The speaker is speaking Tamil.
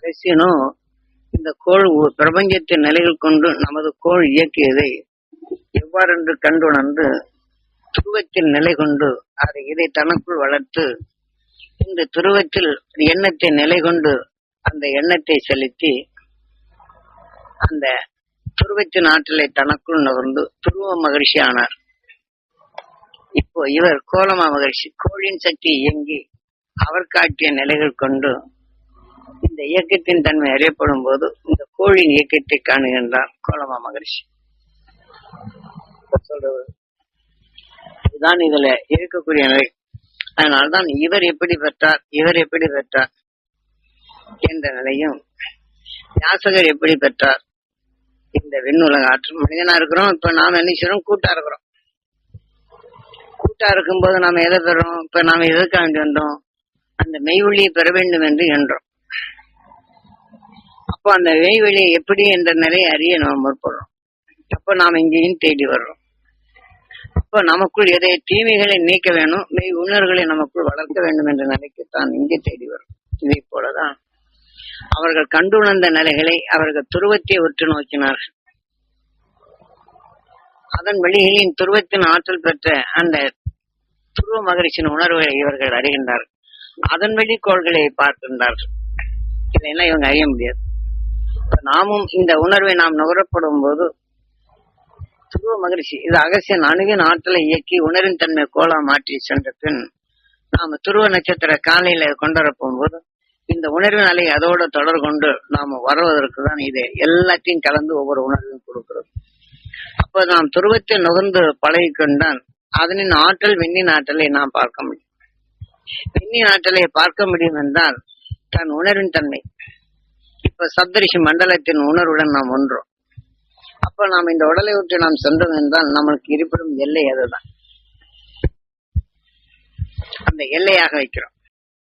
அகசியனும் இந்த கோள் பிரபஞ்சத்தின் நிலைகள் கொண்டு நமது கோள் இயக்கியதை எவ்வாறென்று கண்டுணர்ந்து துருவத்தில் நிலை கொண்டு இதை தனக்குள் வளர்த்து இந்த துருவத்தில் எண்ணத்தை நிலை கொண்டு அந்த எண்ணத்தை செலுத்தி அந்த துருவத்தின் ஆற்றலை தனக்குள் நுகர்ந்து துருவ மகிழ்ச்சி ஆனார். இப்போ இவர் கோலமா மகிழ்ச்சி கோளின் சக்தி இயங்கி அவர் காட்டிய நிலைகள் கொண்டு இந்த இயக்கத்தின் தன்மை அறியப்படும் போது இந்த கோளின் இயக்கத்தை காணுகின்றார் கோலமா மகிழ்ச்சி. சொல்றது இதுதான் இதுல இருக்கக்கூடிய நிலை. அதனால்தான் இவர் எப்படி பெற்றார் இவர் எப்படி பெற்றார் என்ற நிலையும் யாசகர் எப்படி பெற்றார் இந்த விண்ணுலக ஆற்றல். மனிதனா இருக்கிறோம். இப்ப நாம என்ன செய்யறோம்? கூட்டா இருக்கிறோம். கூட்டா இருக்கும்போது நாம எதை பெறோம்? இப்ப நாம எதற்காக வேண்டி வந்தோம்? அந்த மெய்வெளியை பெற வேண்டும் என்று என்றோம். அப்போ அந்த மெய்வெளியை எப்படி என்ற நிலையை அறிய நாம் முற்படுறோம். அப்ப நாம் இங்கேயும் தேடி வர்றோம். அப்ப நமக்குள் எதை தீமைகளை நீக்க வேணும், மெய் உணர்வுகளை நமக்குள் வளர்க்க வேண்டும் என்ற நிலைக்குத்தான் இங்கே தேடி வரும். இதை போலதான் அவர்கள் கண்டுணர்ந்த நிலைகளை அவர்கள் துருவத்தை உற்று நோக்கினார்கள். அதன் வழிகளின் துருவத்தின் ஆற்றல் பெற்ற அந்த துருவ மகிழ்ச்சியின் உணர்வுகளை இவர்கள் அறிகின்றார்கள். அதன் வழி கோள்களை பார்க்கின்றார்கள். இதெல்லாம் இவங்க அறிய முடியாது. நாமும் இந்த உணர்வை நாம் நுகரப்படும் போது துருவ மகிழ்ச்சி இது அகசியன் அணுகின் ஆற்றலை இயக்கி உணரின் தன்மை கோலா மாற்றி சென்ற பின் நாம துருவ நட்சத்திர காலையில கொண்டு போகும்போது இந்த உணர்வின் அலை அதோட தொடர் கொண்டு நாம வருவதற்கு தான் இது எல்லாத்தையும் கலந்து ஒவ்வொரு உணர்வையும் கொடுக்கிறது. அப்ப நாம் துருவத்தை நுகர்ந்து பழகி கொண்டால் அதனின் ஆற்றல் விண்ணின் ஆற்றலை நாம் பார்க்க முடியும். விண்ணின் ஆற்றலை பார்க்க முடியும் என்றால் தன் உணர்வின் தன்மை இப்ப சப்தரிஷி மண்டலத்தின் உணர்வுடன் நாம் ஒன்றோம். அப்ப நாம் இந்த உடலை விட்டு நாம் சென்றோம் என்றால் நம்மளுக்கு இருப்பிடும் எல்லை அதுதான். அந்த எல்லையாக வைக்கிறோம்.